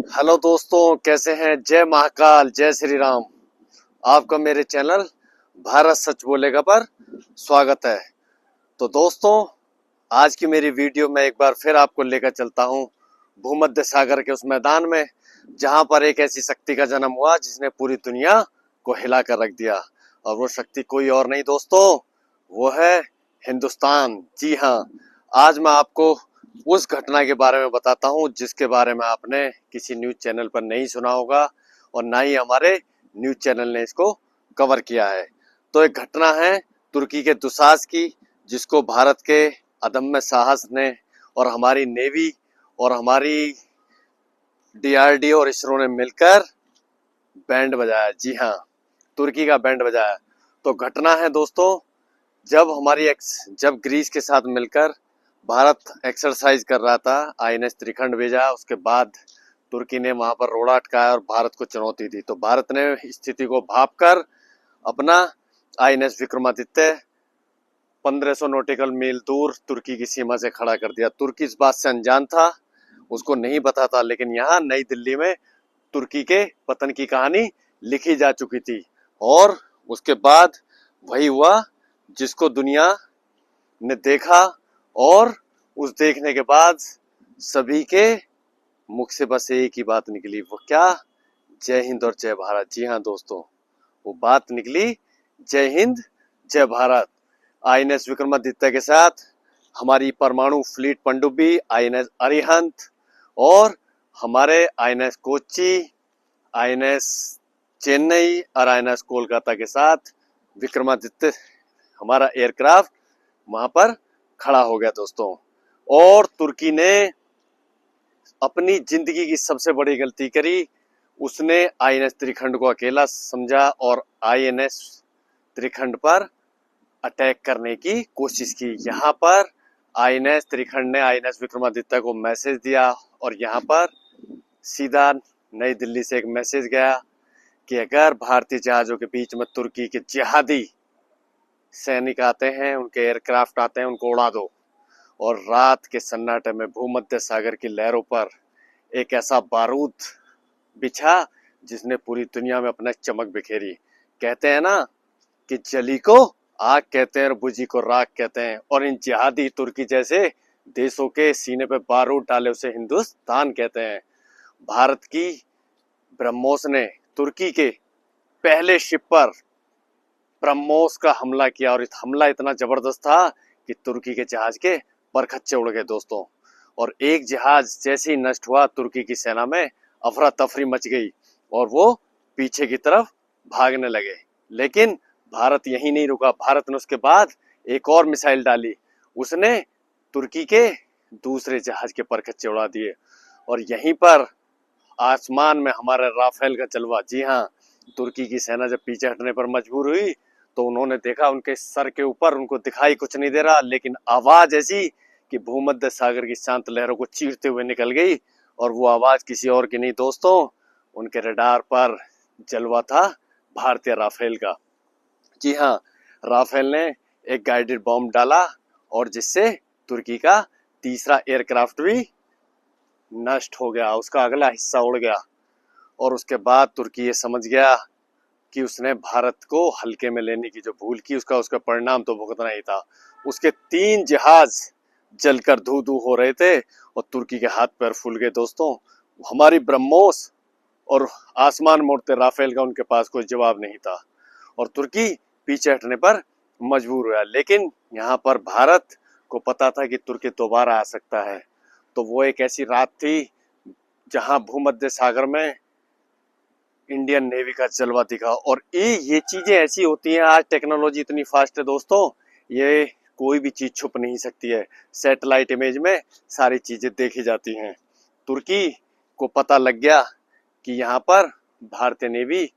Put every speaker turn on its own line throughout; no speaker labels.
Hello दोस्तों, कैसे हैं। जय महाकाल, जय श्री राम। आपका मेरे चैनल भारत सच बोलेगा पर स्वागत है। तो दोस्तों, आज की मेरी वीडियो में एक बार फिर आपको लेकर चलता हूं भूमध्य सागर के उस मैदान में जहां पर एक ऐसी शक्ति का जन्म हुआ जिसने पूरी दुनिया को हिला कर रख दिया। और वो शक्ति कोई और नहीं दोस्तों, वो है हिंदुस्तान। जी हाँ, आज मैं आपको उस घटना के बारे में बताता हूं जिसके बारे में आपने किसी न्यूज चैनल पर नहीं सुना होगा और ना ही हमारे न्यूज चैनल ने इसको कवर किया है। तो एक घटना है तुर्की के दुसास की, जिसको भारत के अदम्य साहस ने और हमारी नेवी और हमारी डीआरडीओ और इसरो ने मिलकर बैंड बजाया। जी हाँ, तुर्की का बैंड बजाया। तो घटना है दोस्तों, जब ग्रीस के साथ मिलकर भारत एक्सरसाइज कर रहा था, आईएनएस त्रिखंड भेजा, उसके बाद तुर्की ने वहां पर रोड़ा अटकाया और भारत को चुनौती दी। तो भारत ने स्थिति को भांपकर अपना आईएनएस विक्रमादित्य 1500 नॉटिकल मील दूर तुर्की की सीमा से खड़ा कर दिया। तुर्की इस बात से अनजान था, उसको नहीं पता था, लेकिन यहाँ नई दिल्ली में तुर्की के पतन की कहानी लिखी जा चुकी थी। और उसके बाद वही हुआ जिसको दुनिया ने देखा, और उस देखने के बाद सभी के मुख से बस एक ही बात निकली। वो क्या? जय हिंद और जय भारत। जी हाँ दोस्तों, वो बात निकली जय हिंद जय भारत। आईएनएस विक्रमादित्य के साथ हमारी परमाणु फ्लीट पनडुब्बी आईएनएस अरिहंत और हमारे आईएनएस कोच्चि, आईएनएस चेन्नई और आईएनएस कोलकाता के साथ विक्रमादित्य हमारा एयरक्राफ्ट वहां पर खड़ा हो गया दोस्तों। और तुर्की ने अपनी जिंदगी की सबसे बड़ी गलती करी, उसने आईएनएस त्रिखंड को अकेला समझा और आईएनएस त्रिखंड पर अटैक करने की कोशिश की। यहाँ पर आईएनएस त्रिखंड ने आईएनएस विक्रमादित्य को मैसेज दिया और यहाँ पर सीधा नई दिल्ली से एक मैसेज गया कि अगर भारतीय जहाजों के बीच में तुर्की के जिहादी सैनिक आते हैं, उनके एयरक्राफ्ट आते हैं, उनको उड़ा दो। और रात के सन्नाटे में भूमध्य सागर की लहरों पर एक ऐसा बारूद बिछा जिसने पूरी दुनिया में अपना चमक बिखेरी। कहते हैं ना कि जली को आग कहते हैं और बुझी को राख कहते हैं, और इन जिहादी तुर्की जैसे देशों के सीने पे बारूद डाले उसे हिंदुस्तान कहते हैं। भारत की ब्रह्मोस ने तुर्की के पहले शिप पर ब्रह्मोस का हमला किया और हमला इतना जबरदस्त था कि तुर्की के जहाज के परखच्चे उड़ गए दोस्तों। और एक जहाज जैसे ही नष्ट हुआ, तुर्की की सेना में अफरा तफरी मच गई और वो पीछे की तरफ भागने लगे। लेकिन भारत यहीं नहीं रुका। भारत ने उसके बाद एक और मिसाइल डाली, उसने तुर्की के दूसरे जहाज के परखच्चे उड़ा दिए। और यहीं पर आसमान में हमारा राफेल का जलवा। जी हाँ, तुर्की की सेना जब पीछे हटने पर मजबूर हुई तो उन्होंने देखा उनके सर के ऊपर उनको दिखाई कुछ नहीं दे रहा, लेकिन आवाज ऐसी कि भूमध्य सागर की शांत लहरों को चीरते हुए निकल गई। और वो आवाज किसी और की नहीं दोस्तों, उनके रडार पर जलवा था भारतीय राफेल का। जी हाँ, राफेल ने एक गाइडेड बॉम्ब डाला और जिससे तुर्की का तीसरा एयरक्राफ्ट भी नष्ट हो गया, उसका अगला हिस्सा उड़ गया। और उसके बाद तुर्की ये समझ गया कि उसने भारत को हल्के में लेने की जो भूल की, उसका परिणाम तो भुगतना ही था। उसके 3 जहाज जलकर धू धू हो रहे थे और तुर्की के हाथ पैर फूल गए दोस्तों। हमारी ब्रह्मोस और आसमान मोड़ते राफेल का उनके पास कोई जवाब नहीं था और तुर्की पीछे हटने पर मजबूर हुआ। लेकिन यहाँ पर भारत को पता था कि तुर्की दोबारा आ सकता है। तो वो एक ऐसी रात थी जहां भूमध्य सागर में इंडियन नेवी का जलवा दिखा। और ये चीजें ऐसी होती हैं, आज टेक्नोलॉजी इतनी फास्ट है दोस्तों, ये कोई भी चीज छुप नहीं सकती है। सैटेलाइट इमेज में सारी चीजें देखी जाती हैं। तुर्की को पता लग गया कि यहाँ पर भारतीय नेवी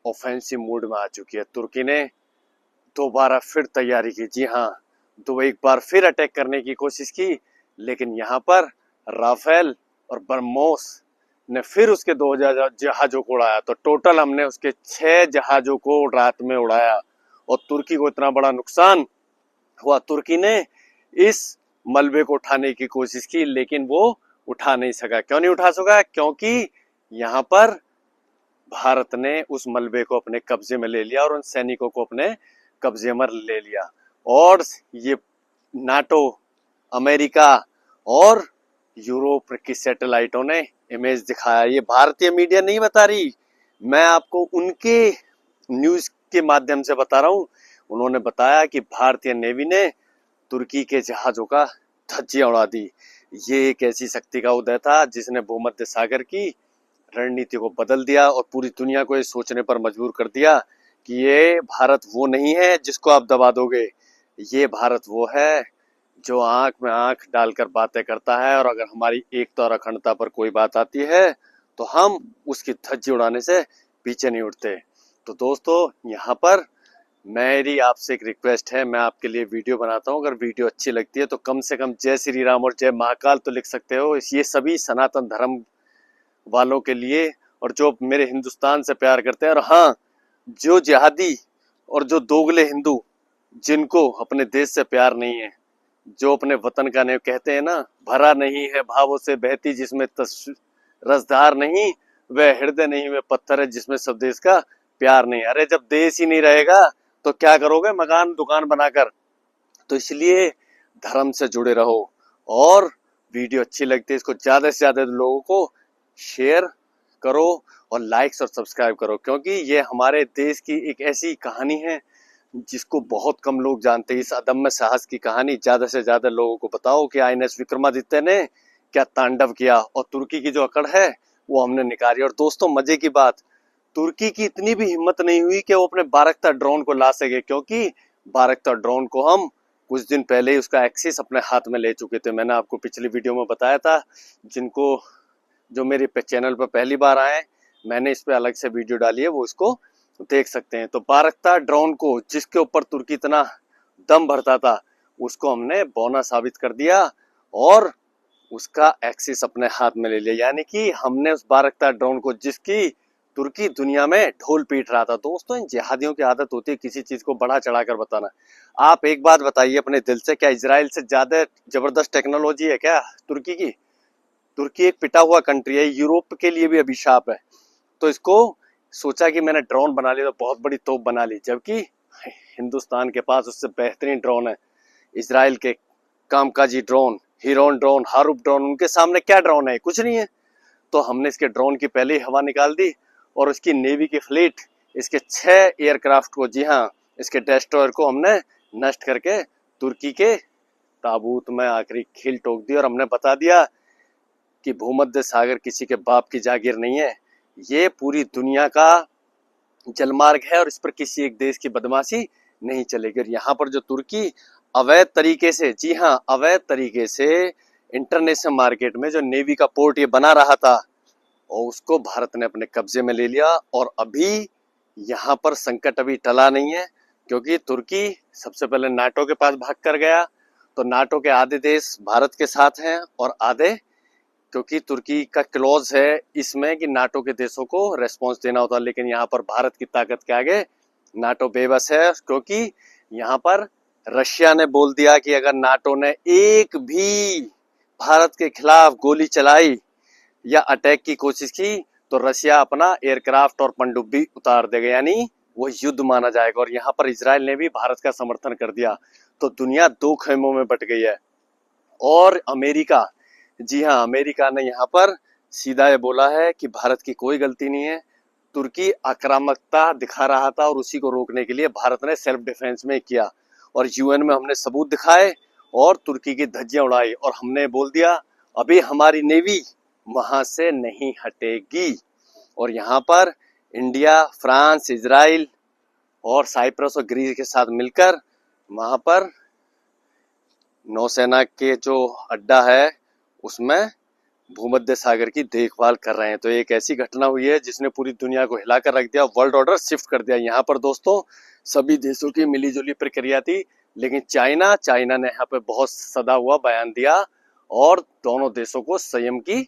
ऑफेंसिव मूड में आ चुकी है। तुर्की ने दोबारा फिर तैयारी की। जी हाँ, तो एक बार फिर अटैक करने की कोशिश की, लेकिन यहाँ पर राफेल और ब्रह्मोस ने फिर उसके 2 जहाजों को उड़ाया। तो टोटल हमने उसके 6 जहाजों को रात में उड़ाया और तुर्की को इतना बड़ा नुकसान हुआ। तुर्की ने इस मलबे को उठाने की कोशिश की, लेकिन वो उठा नहीं सका। क्यों नहीं उठा सका? क्योंकि यहाँ पर भारत ने उस मलबे को अपने कब्जे में ले लिया और उन सैनिकों को अपने कब्जे में ले लिया। और ये नाटो, अमेरिका और यूरोप की सैटेलाइटों ने इमेज दिखाया। ये भारतीय मीडिया नहीं बता रही, मैं आपको उनके न्यूज के माध्यम से बता रहा हूं। उन्होंने बताया कि भारतीय नेवी ने तुर्की के जहाजों का धज्जियां उड़ा दी। ये एक ऐसी शक्ति का उदय था जिसने भूमध्य सागर की रणनीति को बदल दिया और पूरी दुनिया को ये सोचने पर मजबूर कर दिया कि ये भारत वो नहीं है जिसको आप दबा दोगे। ये भारत वो है जो आंख में आंख डालकर बातें करता है, और अगर हमारी एकता और अखंडता पर कोई बात आती है तो हम उसकी धज्जी उड़ाने से पीछे नहीं उठते। तो दोस्तों, यहाँ पर मेरी आपसे एक रिक्वेस्ट है, मैं आपके लिए वीडियो बनाता हूँ। अगर वीडियो अच्छी लगती है तो कम से कम जय श्री राम और जय महाकाल तो लिख सकते हो। ये सभी सनातन धर्म वालों के लिए, और जो मेरे हिंदुस्तान से प्यार करते हैं। और हाँ, जो जिहादी और जो दोगले हिंदू जिनको अपने देश से प्यार नहीं है, जो अपने वतन का नहीं, कहते हैं ना, भरा नहीं है भावों से बहती जिसमें रसधार नहीं, वह हृदय नहीं, वह पत्थर है जिसमें सब देश का प्यार नहीं। अरे जब देश ही नहीं रहेगा तो क्या करोगे मकान दुकान बनाकर? तो इसलिए धर्म से जुड़े रहो, और वीडियो अच्छी लगती है इसको ज्यादा से ज्यादा लोगों को शेयर करो और लाइक्स और सब्सक्राइब करो, क्योंकि ये हमारे देश की एक ऐसी कहानी है जिसको बहुत कम लोग जानते हैं। इस अदम्य साहस की कहानी ज्यादा से ज्यादा लोगों को बताओ कि आईएनएस विक्रमादित्य ने क्या तांडव किया, और तुर्की की जो अकड़ है वो हमने निकाली। और दोस्तों, मजे की बात, तुर्की की इतनी भी हिम्मत नहीं हुई कि वो अपने बारकता ड्रोन को ला सके, क्योंकि बारकता ड्रोन को हम कुछ दिन पहले ही उसका एक्सेस अपने हाथ में ले चुके थे। मैंने आपको पिछली वीडियो में बताया था। जिनको जो मेरे चैनल पर पहली बार आए, मैंने इस पे अलग से वीडियो डाली है, वो इसको देख सकते हैं। तो बारकता ड्रोन को, जिसके ऊपर तुर्की इतना दम भरता था, उसको हमने बौना साबित कर दिया और उसका एक्सेस अपने हाथ में ले लिया। यानी कि हमने उस बारकता ड्रोन को, जिसकी तुर्की दुनिया में ढोल पीट रहा था। दोस्तों, इन जिहादियों की आदत होती है किसी चीज को बढ़ा चढ़ाकर बताना। आप एक बात बताइए अपने दिल से, क्या इजराइल से ज्यादा जबरदस्त टेक्नोलॉजी है क्या तुर्की की? तुर्की एक पिटा हुआ कंट्री है, यूरोप के लिए भी अभिशाप है। तो इसको सोचा कि मैंने ड्रोन बना लिया तो बहुत बड़ी तोप बना ली, जबकि हिंदुस्तान के पास उससे बेहतरीन ड्रोन है। इजराइल के कामकाजी ड्रोन, हिरोन ड्रोन, हारूप ड्रोन, उनके सामने क्या ड्रोन है? कुछ नहीं है। तो हमने इसके ड्रोन की पहले ही हवा निकाल दी, और उसकी नेवी की फ्लीट, इसके 6 एयरक्राफ्ट को, जी हाँ, इसके डेस्ट्रॉयर को हमने नष्ट करके तुर्की के ताबूत में आखिरी खील ठोक दी। और हमने बता दिया कि भूमध्य सागर किसी के बाप की जागीर नहीं है, ये पूरी दुनिया का जलमार्ग है, और इस पर किसी एक देश की बदमाशी नहीं चलेगी। और यहाँ पर जो तुर्की अवैध तरीके से, जी हाँ, अवैध तरीके से इंटरनेशनल मार्केट में जो नेवी का पोर्ट ये बना रहा था, और उसको भारत ने अपने कब्जे में ले लिया। और अभी यहाँ पर संकट अभी टला नहीं है, क्योंकि तुर्की सबसे पहले नाटो के पास भाग कर गया। तो नाटो के आधे देश भारत के साथ हैं और आधे, क्योंकि तुर्की का क्लॉज है इसमें कि नाटो के देशों को रेस्पॉन्स देना होता है। लेकिन यहाँ पर भारत की ताकत के आगे नाटो बेबस है, क्योंकि यहाँ पर रशिया ने बोल दिया कि अगर नाटो ने एक भी भारत के खिलाफ गोली चलाई या अटैक की कोशिश की तो रशिया अपना एयरक्राफ्ट और पनडुब्बी उतार देगा, यानी वो युद्ध माना जाएगा। और यहाँ पर इजराइल ने भी भारत का समर्थन कर दिया। तो दुनिया दो खेमों में बट गई है। और अमेरिका, जी हाँ, अमेरिका ने यहाँ पर सीधा ये बोला है कि भारत की कोई गलती नहीं है, तुर्की आक्रामकता दिखा रहा था और उसी को रोकने के लिए भारत ने सेल्फ डिफेंस में किया। और यूएन में हमने सबूत दिखाए और तुर्की की धज्जियां उड़ाई, और हमने बोल दिया अभी हमारी नेवी वहां से नहीं हटेगी। और यहाँ पर इंडिया, फ्रांस, इजराइल और साइप्रस और ग्रीस के साथ मिलकर वहां पर नौसेना के जो अड्डा है उसमें भूमध्य सागर की देखभाल कर रहे हैं। तो एक ऐसी घटना हुई है जिसने पूरी दुनिया को हिलाकर रख दिया, वर्ल्ड ऑर्डर शिफ्ट कर दिया। यहाँ पर दोस्तों सभी देशों की मिलीजुली प्रक्रिया थी, लेकिन चाइना ने यहाँ पे बहुत सदा हुआ बयान दिया और दोनों देशों को संयम की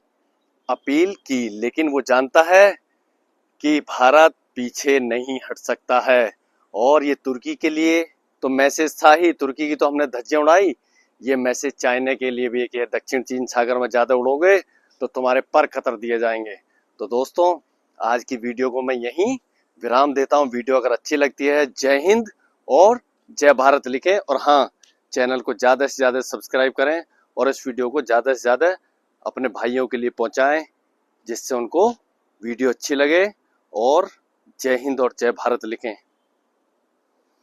अपील की। लेकिन वो जानता है कि भारत पीछे नहीं हट सकता है। और ये तुर्की के लिए तो मैसेज था ही, तुर्की की तो हमने धज्जियां उड़ाई, ये मैसेज चाइना के लिए भी है कि दक्षिण चीन सागर में ज़्यादा उड़ोगे तो तुम्हारे पर खतर दिए जाएंगे। तो दोस्तों आज की वीडियो को मैं यहीं विराम देता हूँ। वीडियो अगर अच्छी लगती है जय हिंद और जय भारत लिखें, और हाँ, चैनल को ज़्यादा से ज़्यादा सब्सक्राइब करें और इस वीडियो को ज़्यादा से ज़्यादा अपने भाइयों के लिए पहुँचाएँ जिससे उनको वीडियो अच्छी लगे। और जय हिंद और जय भारत लिखें।